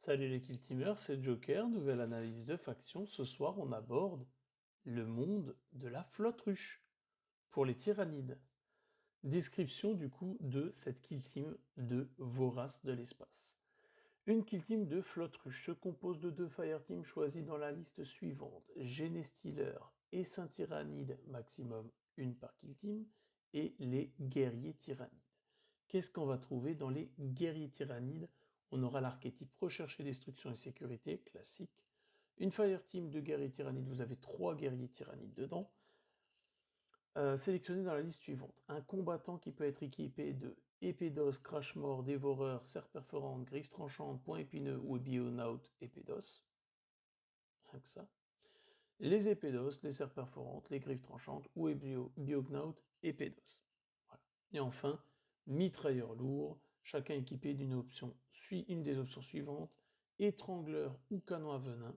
Salut les Killteamers, c'est Joker, nouvelle analyse de faction. Ce soir, on aborde le monde de la flotte ruche pour les tyrannides. Description du coup de cette Killteam de Vorace de l'espace. Une Killteam de flotte ruche se compose de deux Fireteams choisis dans la liste suivante: Genestealer et Saint Tyrannide, maximum une par Killteam, et les guerriers tyrannides. Qu'est-ce qu'on va trouver dans les guerriers tyrannides? On aura l'archétype recherche et destruction et sécurité, classique. Une fireteam de guerriers tyrannides, vous avez 3 guerriers tyrannides dedans. Sélectionnez dans la liste suivante. Un combattant qui peut être équipé de épée d'os, crash mort, dévoreur, serre perforante, griffe tranchante, point épineux ou bionaut épée d'os. Rien que ça. Les épées d'os, les serres perforantes, les griffes tranchantes ou bionaut épée d'os. Voilà. Et enfin, mitrailleur lourd, chacun équipé une des options suivantes: étrangleur ou canon à venin,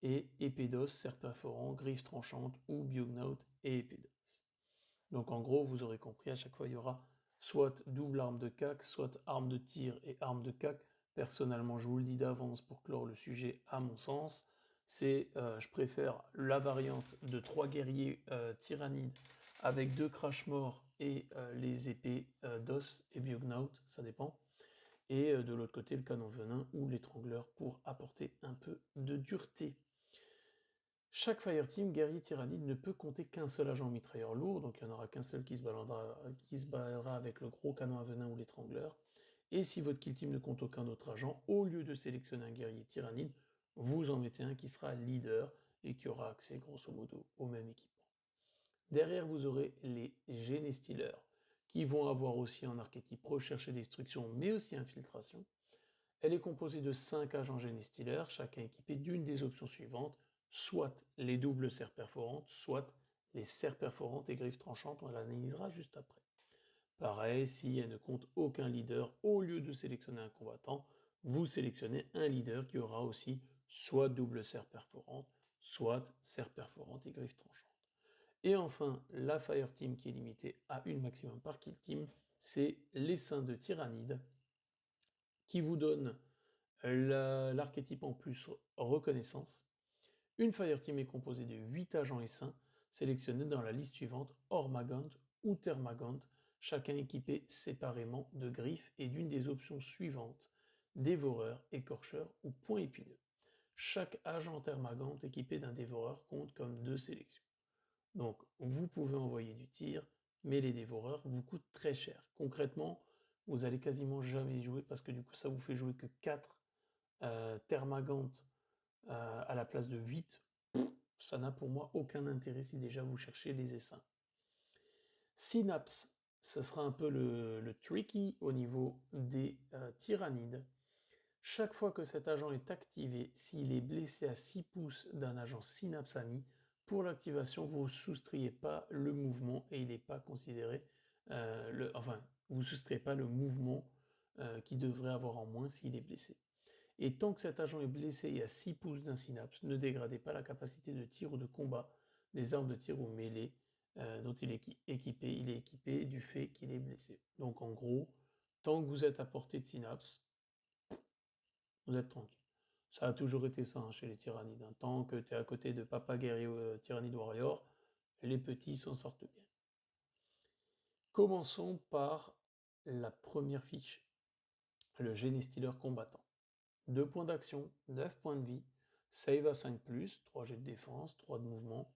et épée d'os, serre perforant, griffe tranchante ou bionaut et épée d'os. Donc en gros, vous aurez compris, à chaque fois il y aura soit double arme de cac, soit arme de tir et arme de cac. Personnellement, je vous le dis d'avance pour clore le sujet, à mon sens, je préfère la variante de 3 guerriers tyrannides avec 2 crash morts et les épées d'os et bugnaut, ça dépend. Et de l'autre côté, le canon venin ou l'étrangleur pour apporter un peu de dureté. Chaque fireteam guerrier tyrannide ne peut compter qu'un seul agent mitrailleur lourd, donc il n'y en aura qu'un seul qui se baladera avec le gros canon à venin ou l'étrangleur. Et si votre kill team ne compte aucun autre agent, au lieu de sélectionner un guerrier tyrannide, vous en mettez un qui sera leader et qui aura accès grosso modo au même équipement. Derrière, vous aurez les Genestealers, qui vont avoir aussi un archétype recherche et destruction, mais aussi infiltration. Elle est composée de 5 agents Genestealers, chacun équipé d'une des options suivantes: soit les doubles serres perforantes, soit les serres perforantes et griffes tranchantes, on l'analysera juste après. Pareil, si elle ne compte aucun leader, au lieu de sélectionner un combattant, vous sélectionnez un leader qui aura aussi soit double serre perforante, soit serre perforante et griffes tranchantes. Et enfin, la fireteam qui est limitée à une maximum par kill team, c'est les saints de tyrannide, qui vous donne l'archétype en plus reconnaissance. Une fireteam est composée de 8 agents et saints, sélectionnés dans la liste suivante: Ormagant ou Termagant, chacun équipé séparément de griffes et d'une des options suivantes: dévoreur, écorcheur ou point épineux. Chaque agent Termagant équipé d'un dévoreur compte comme 2 sélections. Donc vous pouvez envoyer du tir, mais les dévoreurs vous coûtent très cher. Concrètement, vous allez quasiment jamais y jouer parce que du coup ça vous fait jouer que 4 Termagantes à la place de 8. Ça n'a pour moi aucun intérêt si déjà vous cherchez les essaims. Synapse, ce sera un peu le tricky au niveau des tyrannides. Chaque fois que cet agent est activé, s'il est blessé à 6 pouces d'un agent Synapse ami, pour l'activation, vous ne soustrayez pas le mouvement et il n'est pas considéré. Vous ne soustrayez pas le mouvement qu'il devrait avoir en moins s'il est blessé. Et tant que cet agent est blessé et à 6 pouces d'un synapse, ne dégradez pas la capacité de tir ou de combat des armes de tir ou mêlées dont il est équipé. Il est équipé du fait qu'il est blessé. Donc en gros, tant que vous êtes à portée de synapse, vous êtes tranquille. Ça a toujours été ça chez les tyrannides. Tant que tu es à côté de Papa Guerrier Tyrannide Warrior, les petits s'en sortent bien. Commençons par la première fiche, le Genestealer combattant. 2 points d'action, 9 points de vie, save à 5+, 3 jets de défense, 3 de mouvement.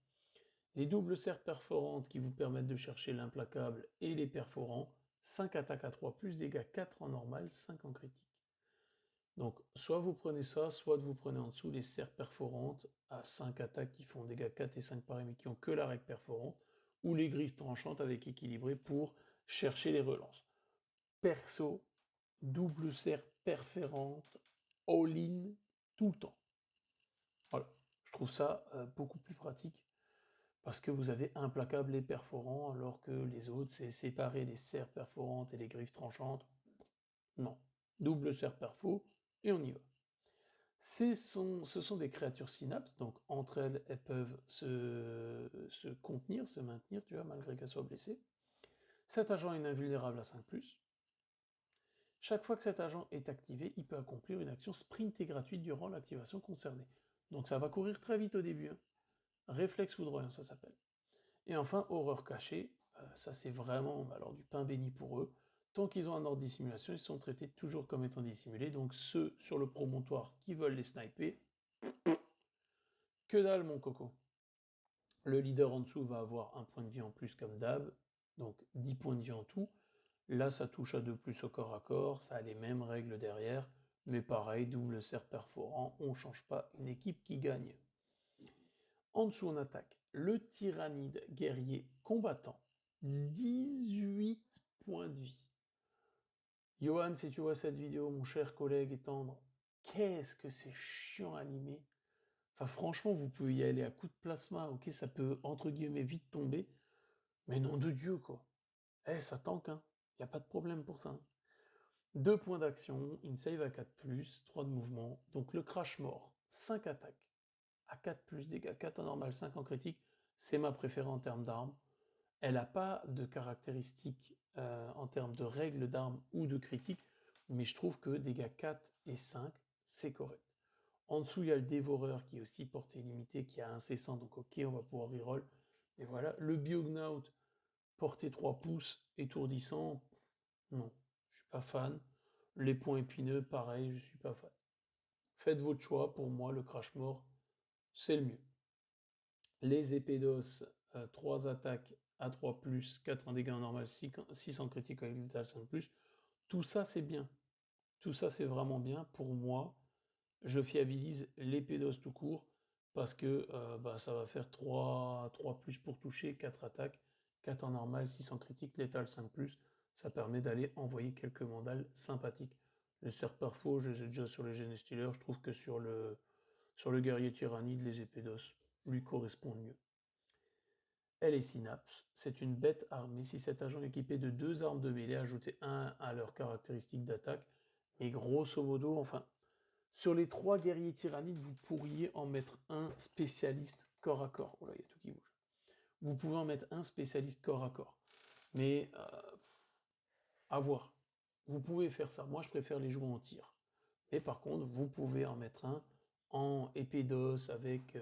Les doubles serres perforantes qui vous permettent de chercher l'implacable et les perforants, 5 attaques à 3+, dégâts 4 en normal, 5 en critique. Donc, soit vous prenez ça, soit vous prenez en dessous les serres perforantes à 5 attaques qui font dégâts 4 et 5 pareil, mais qui ont que la règle perforante, ou les griffes tranchantes avec équilibré pour chercher les relances. Perso, double serre perforante, all-in, tout le temps. Voilà, je trouve ça beaucoup plus pratique, parce que vous avez implacable et perforant, alors que les autres, c'est séparer les serres perforantes et les griffes tranchantes. Non, double serre perfo, et on y va. Ce sont des créatures synapses, donc entre elles, elles peuvent se contenir, se maintenir, tu vois, malgré qu'elles soient blessées. Cet agent est invulnérable à 5+. Chaque fois que cet agent est activé, il peut accomplir une action sprintée gratuite durant l'activation concernée. Donc ça va courir très vite au début, hein. Réflexe foudroyant, ça s'appelle. Et enfin, horreur cachée, ça c'est vraiment alors, du pain béni pour eux. Tant qu'ils ont un ordre de dissimulation, ils sont traités toujours comme étant dissimulés, donc ceux sur le promontoire qui veulent les sniper, que dalle mon coco. Le leader en dessous va avoir un point de vie en plus comme d'hab, donc 10 points de vie en tout. Là, ça touche à 2 plus au corps à corps, ça a les mêmes règles derrière, mais pareil, double cerf perforant, on change pas une équipe qui gagne. En dessous, on attaque le tyrannide guerrier combattant, 18 points de vie. Johan, si tu vois cette vidéo, mon cher collègue et tendre, qu'est-ce que c'est chiant à animer. Enfin, franchement, vous pouvez y aller à coup de plasma, ok, ça peut, entre guillemets, vite tomber, mais nom de Dieu, quoi. Eh, ça tank, hein, y a pas de problème pour ça, hein. 2 points d'action, une save à 4+, 3 de mouvement, donc le crash mort, 5 attaques, à 4+, dégâts 4 en normal, 5 en critique, c'est ma préférée en termes d'armes. Elle n'a pas de caractéristiques en termes de règles d'armes ou de critique, mais je trouve que dégâts 4 et 5, c'est correct. En dessous, il y a le dévoreur qui est aussi portée limitée, qui a incessant, donc ok, on va pouvoir reroll. Mais voilà, le biognaut, portée 3 pouces, étourdissant, non, je suis pas fan. Les points épineux, pareil, je suis pas fan. Faites votre choix, pour moi, le crash mort, c'est le mieux. Les épées d'os, 3 attaques à 3+, 4 en dégâts en normal, 6 en critique avec létal 5+. Tout ça, c'est bien. Tout ça, c'est vraiment bien. Pour moi, je fiabilise l'épée d'os tout court, parce que ça va faire 3 plus pour toucher, 4 attaques, 4 en normal, 6 en critique, létal 5+. Ça permet d'aller envoyer quelques mandales sympathiques. Les cerfs perfaux, je les ai déjà sur les Genestealers, je trouve que sur le guerrier tyrannide, les épées d'os lui correspondent mieux. Elle est synapse, c'est une bête armée. Si cet agent est équipé de 2 armes de mêlée, ajoutez 1 à leurs caractéristiques d'attaque. Et grosso modo, enfin, sur les 3 guerriers tyrannides, vous pourriez en mettre un spécialiste corps à corps. Oh là, il y a tout qui bouge. Vous pouvez en mettre un spécialiste corps à corps. Mais à voir. Vous pouvez faire ça. Moi, je préfère les jouer en tir. Mais par contre, vous pouvez en mettre un en épée d'os avec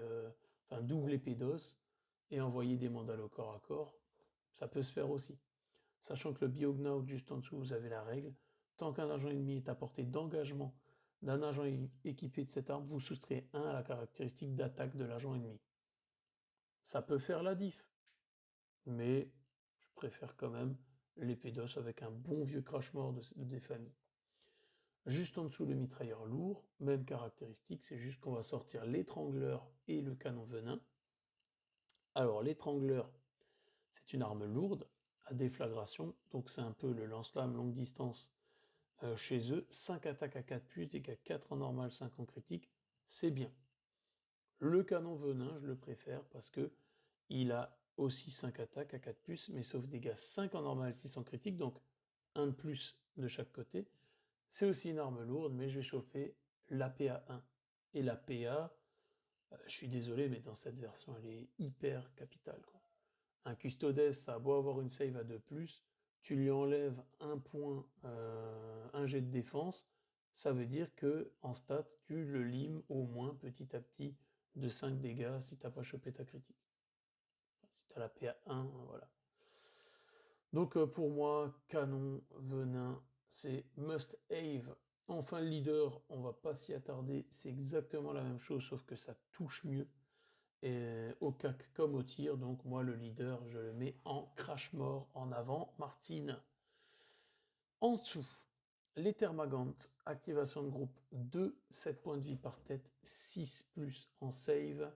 double épée d'os et envoyer des mandales au corps à corps. Ça peut se faire aussi. Sachant que le biognaut, juste en dessous, vous avez la règle. Tant qu'un agent ennemi est à portée d'engagement d'un agent équipé de cette arme, vous soustrayez 1 à la caractéristique d'attaque de l'agent ennemi. Ça peut faire la diff, mais je préfère quand même l'épée d'os avec un bon vieux crash mort des familles. Juste en dessous, le mitrailleur lourd, même caractéristique, c'est juste qu'on va sortir l'étrangleur et le canon venin. Alors l'étrangleur, c'est une arme lourde à déflagration, donc c'est un peu le lance-flamme longue distance chez eux. 5 attaques à 4+, dégâts 4 en normal, 5 en critique, c'est bien. Le canon venin, je le préfère parce que il a aussi 5 attaques à 4+, mais sauf dégâts 5 en normal, 6 en critique, donc 1 de plus de chaque côté. C'est aussi une arme lourde, mais je vais chauffer la PA1. Et la PA, je suis désolé, mais dans cette version, elle est hyper capitale, quoi. Un Custodes, ça a beau avoir une save à 2+, tu lui enlèves un point, un jet de défense, ça veut dire que en stat, tu le limes au moins petit à petit de 5 dégâts si t'as pas chopé ta critique. Si t'as la PA1, voilà. Donc pour moi, canon, venin, c'est must have. Enfin, le leader, on va pas s'y attarder, c'est exactement la même chose, sauf que ça touche mieux. Et au cac comme au tir, donc moi le leader, je le mets en crash mort en avant, Martine. En dessous, les Thermagantes, activation de groupe 2, 7 points de vie par tête, 6 plus en save,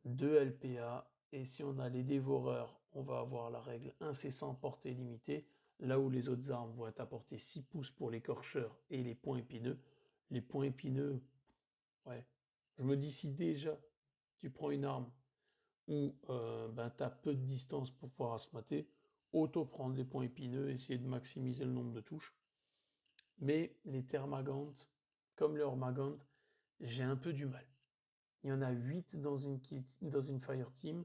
2 LPA, et si on a les dévoreurs, on va avoir la règle incessant portée limitée, là où les autres armes vont être à portée 6 pouces pour l'écorcheur et les points épineux. Les points épineux, ouais, je me dis si déjà tu prends une arme où tu as peu de distance pour pouvoir asmater, auto prendre les points épineux, essayer de maximiser le nombre de touches. Mais les Thermagantes, comme les Hormagantes, j'ai un peu du mal. Il y en a 8 dans une Fire Team.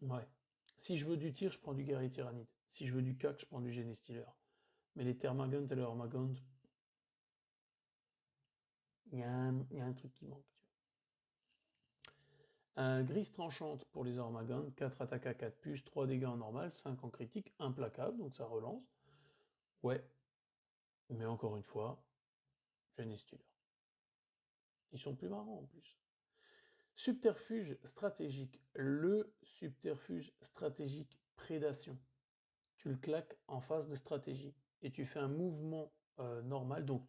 Ouais. Si je veux du tir, je prends du guerrier tyrannide. Si je veux du cac, je prends du Genestealer. Mais les Termagant et les Hormagant, il y a un truc qui manque. Tu vois. Grise tranchante pour les Hormagant, 4 attaques à 4 puces, 3 dégâts en normal, 5 en critique, implacable, donc ça relance. Ouais, mais encore une fois, Genestealer. Ils sont plus marrants en plus. Subterfuge stratégique. Le subterfuge stratégique prédation. Tu le claques en phase de stratégie et tu fais un mouvement normal. Donc,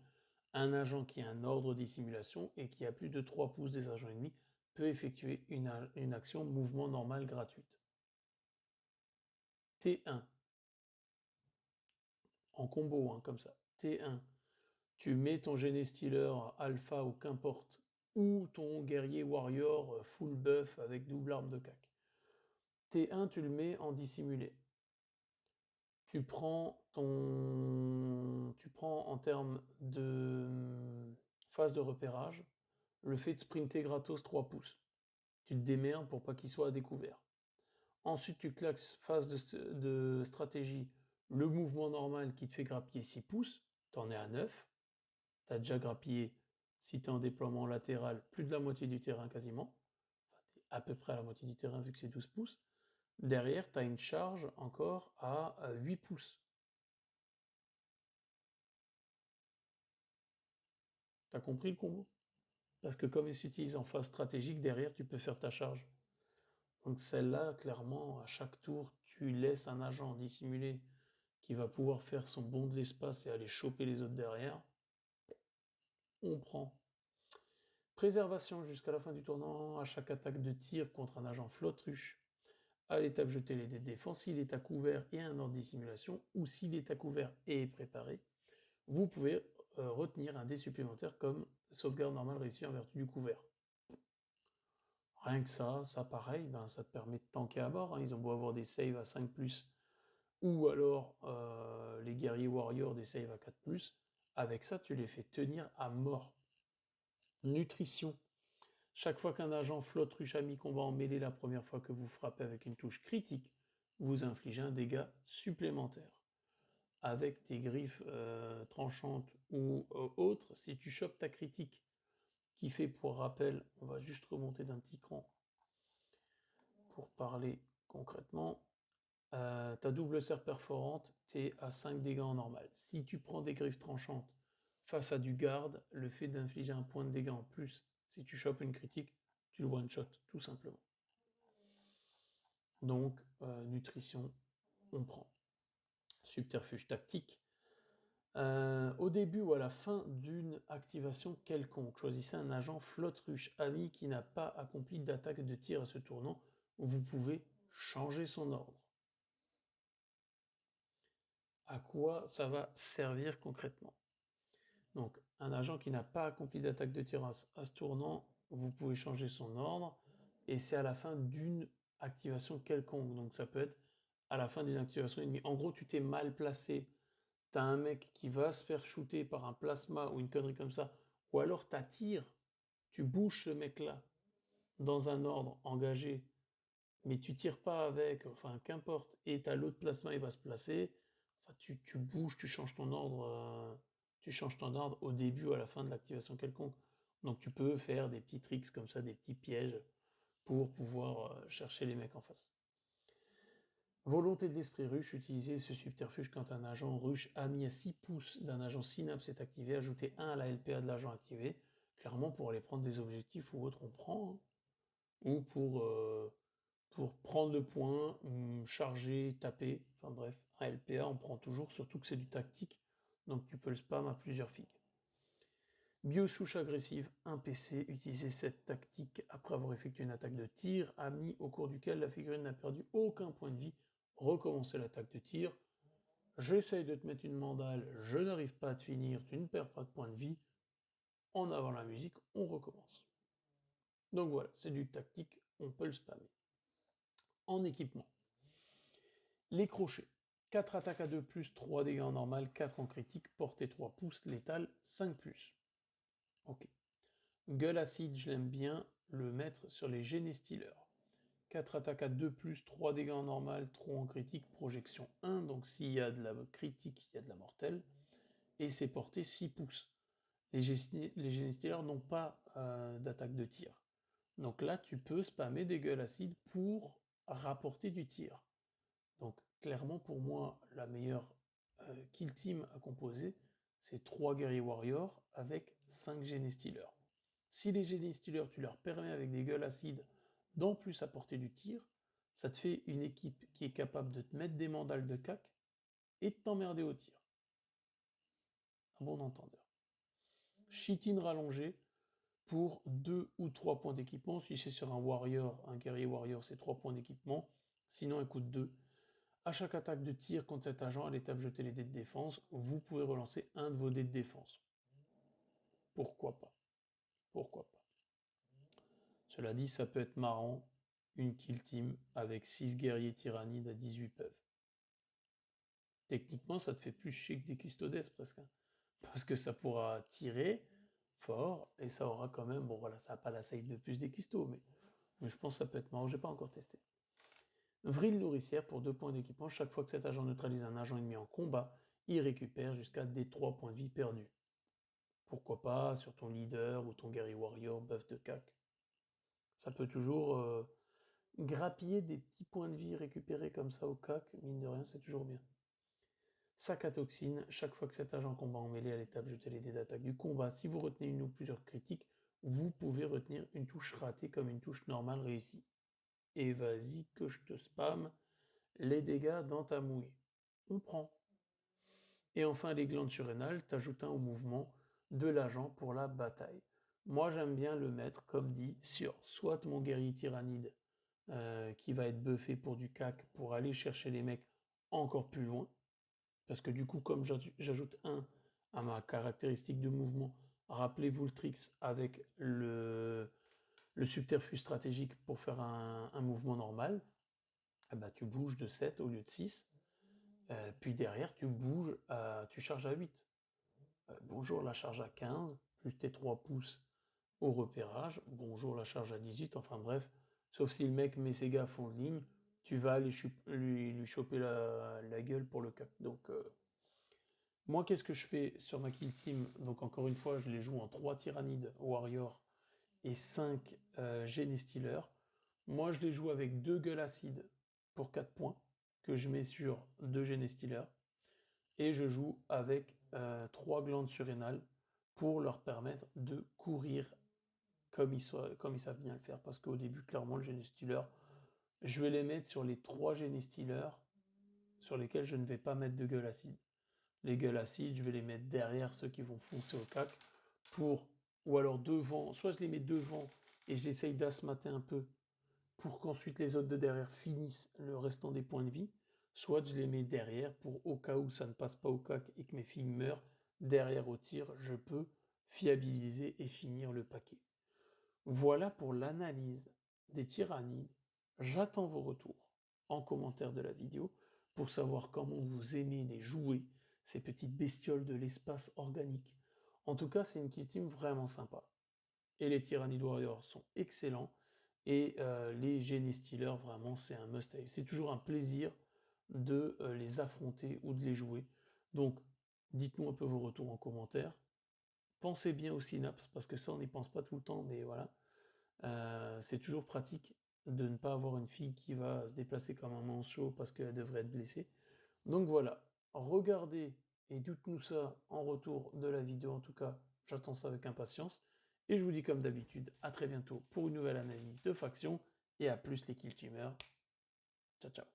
un agent qui a un ordre de dissimulation et qui a plus de 3 pouces des agents ennemis peut effectuer une action mouvement normal gratuite. T1. En combo, hein, comme ça. T1. Tu mets ton Genestealer alpha ou qu'importe, ou ton guerrier warrior full buff avec double arme de cac. T1, tu le mets en dissimulé. Tu prends en termes de phase de repérage le fait de sprinter gratos 3 pouces. Tu te démerdes pour pas qu'il soit à découvert. Ensuite, tu claques phase de stratégie le mouvement normal qui te fait grappiller 6 pouces. T'en es à 9. T'as déjà grappillé, si t'es en déploiement latéral, plus de la moitié du terrain quasiment. Enfin, t'es à peu près à la moitié du terrain vu que c'est 12 pouces. Derrière, tu as une charge encore à 8 pouces. T'as compris le combo? Parce que comme il s'utilise en phase stratégique, derrière, tu peux faire ta charge. Donc celle-là, clairement, à chaque tour, tu laisses un agent dissimulé qui va pouvoir faire son bond de l'espace et aller choper les autres derrière. On prend. Préservation jusqu'à la fin du tournant, à chaque attaque de tir contre un agent flotte-ruche. À l'étape jeter les dés de défense, s'il est à couvert et un ordre de dissimulation, ou s'il est à couvert et est préparé, vous pouvez retenir un dé supplémentaire comme sauvegarde normale réussie en vertu du couvert. Rien que ça pareil, ben, ça te permet de tanker à mort. Hein. Ils ont beau avoir des saves à 5+, ou alors les guerriers warriors des saves à 4+, avec ça tu les fais tenir à mort. Nutrition. Chaque fois qu'un agent flotte ruche à mi-combat en mêlée la première fois que vous frappez avec une touche critique, vous infligez un dégât supplémentaire. Avec tes griffes tranchantes ou autres, si tu chopes ta critique, qui fait pour rappel, on va juste remonter d'un petit cran pour parler concrètement, ta double serre perforante, t'es à 5 dégâts en normal. Si tu prends des griffes tranchantes face à du garde, le fait d'infliger un point de dégâts en plus, si tu chopes une critique, tu le one-shot, tout simplement. Donc, nutrition, on prend. Subterfuge tactique. Au début ou à la fin d'une activation quelconque, choisissez un agent flotte-ruche ami qui n'a pas accompli d'attaque de tir à ce tournant. Vous pouvez changer son ordre. À quoi ça va servir concrètement? Donc, un agent qui n'a pas accompli d'attaque de tir à ce tournant, vous pouvez changer son ordre, et c'est à la fin d'une activation quelconque. Donc ça peut être à la fin d'une activation ennemie. En gros, tu t'es mal placé. T'as un mec qui va se faire shooter par un plasma ou une connerie comme ça, ou alors t'attires, tu bouges ce mec-là dans un ordre engagé, mais tu tires pas avec, enfin qu'importe, et t'as l'autre plasma, il va se placer, enfin tu bouges, tu changes ton ordre au début ou à la fin de l'activation quelconque. Donc tu peux faire des petits tricks comme ça, des petits pièges, pour pouvoir chercher les mecs en face. Volonté de l'esprit ruche, utiliser ce subterfuge quand un agent ruche ami à 6 pouces d'un agent synapse est activé, ajouter 1 à la LPA de l'agent activé, clairement pour aller prendre des objectifs ou autres on prend, hein, ou pour prendre le point, charger, taper, enfin bref, un LPA on prend toujours, surtout que c'est du tactique, donc tu peux le spam à plusieurs figues. Biosouche agressive, un PC, utiliser cette tactique après avoir effectué une attaque de tir, ami au cours duquel la figurine n'a perdu aucun point de vie, recommencer l'attaque de tir, j'essaye de te mettre une mandale, je n'arrive pas à te finir, tu ne perds pas de points de vie, en avant la musique, on recommence. Donc voilà, c'est du tactique, on peut le spammer. En équipement. Les crochets. 4 attaques à 2+, 3 dégâts en normal, 4 en critique, portée 3 pouces, létal 5+. Ok. Gueule acide, je l'aime bien le mettre sur les Genestealers. 4 attaques à 2+, 3 dégâts en normal, 3 en critique, projection 1, donc s'il y a de la critique, il y a de la mortelle, et c'est porté 6 pouces. Les génies stellaires n'ont pas d'attaque de tir. Donc là, tu peux spammer des gueules acides pour rapporter du tir. Donc clairement, pour moi, la meilleure kill team à composer, c'est 3 guerriers warriors avec 5 génies stealers. Si les génies stealers, tu leur permets avec des gueules acides d'en plus apporter du tir, ça te fait une équipe qui est capable de te mettre des mandales de cac et de t'emmerder au tir. Un bon entendeur. Chitine rallongée pour 2 ou 3 points d'équipement. Si c'est sur un warrior, un guerrier warrior, c'est 3 points d'équipement. Sinon, elle coûte 2. À chaque attaque de tir contre cet agent, à l'étape jeter les dés de défense, vous pouvez relancer un de vos dés de défense. Pourquoi pas? Pourquoi pas? Cela dit, ça peut être marrant, une kill team avec 6 guerriers tyrannides à 18 peuvent. Techniquement, ça te fait plus chier que des custodes presque. Hein. Parce que ça pourra tirer fort et ça aura quand même, bon voilà, ça n'a pas la save de plus des custos, mais je pense que ça peut être marrant, j'ai pas encore testé. Vril nourricière pour 2 points d'équipement, chaque fois que cet agent neutralise un agent ennemi en combat, il récupère jusqu'à des 3 points de vie perdus. Pourquoi pas sur ton leader ou ton guerrier warrior buff de cac. Ça peut toujours grappiller des petits points de vie récupérés comme ça au cac, mine de rien, c'est toujours bien. Sac à toxine, chaque fois que cet agent combat en mêlée à l'étape jeter les dés d'attaque du combat, si vous retenez une ou plusieurs critiques, vous pouvez retenir une touche ratée comme une touche normale réussie. Et vas-y que je te spam les dégâts dans ta mouille. On prend. Et enfin les glandes surrénales, t'ajoutes un au mouvement de l'agent pour la bataille. Moi j'aime bien le mettre, comme dit, sur soit mon guerrier tyrannide qui va être buffé pour du cac pour aller chercher les mecs encore plus loin. Parce que du coup, comme j'ajoute un à ma caractéristique de mouvement, rappelez-vous le tricks avec le subterfuge stratégique pour faire un mouvement normal, eh ben, tu bouges de 7 au lieu de 6, puis derrière tu bouges, tu charges à 8. Bonjour la charge à 15, plus tes 3 pouces au repérage, bonjour la charge à 18, enfin bref, sauf si le mec met ses gars à fond de ligne, tu vas aller lui choper la gueule pour le cap. Donc moi, qu'est-ce que je fais sur ma kill team? Donc encore une fois, je les joue en 3 tyrannides warrior et 5 génie stealer. Moi, je les joue avec 2 gueules acides pour 4 points, que je mets sur 2 génie stealer. Et je joue avec 3 glandes surrénales pour leur permettre de courir comme ils savent bien le faire. Parce qu'au début, clairement, le génie stealer, je vais les mettre sur les 3 génie stealers sur lesquels je ne vais pas mettre de gueule acide. Les gueules acides, je vais les mettre derrière ceux qui vont foncer au cac ou alors devant, soit je les mets devant et j'essaye d'asmater un peu pour qu'ensuite les autres de derrière finissent le restant des points de vie, soit je les mets derrière pour au cas où ça ne passe pas au cac et que mes filles meurent, derrière au tir, je peux fiabiliser et finir le paquet. Voilà pour l'analyse des tyrannides. J'attends vos retours en commentaire de la vidéo pour savoir comment vous aimez les jouer, ces petites bestioles de l'espace organique. En tout cas, c'est une kill team vraiment sympa. Et les Tyrannid Warriors sont excellents. Et les Génie Stealers, vraiment, c'est un must-have. C'est toujours un plaisir de les affronter ou de les jouer. Donc, dites-nous un peu vos retours en commentaire. Pensez bien aux synapses, parce que ça, on n'y pense pas tout le temps, mais voilà. C'est toujours pratique de ne pas avoir une fille qui va se déplacer comme un manchot parce qu'elle devrait être blessée. Donc voilà, regardez et dites-nous ça en retour de la vidéo, en tout cas, j'attends ça avec impatience. Et je vous dis comme d'habitude, à très bientôt pour une nouvelle analyse de faction, et à plus les killteamers. Ciao ciao.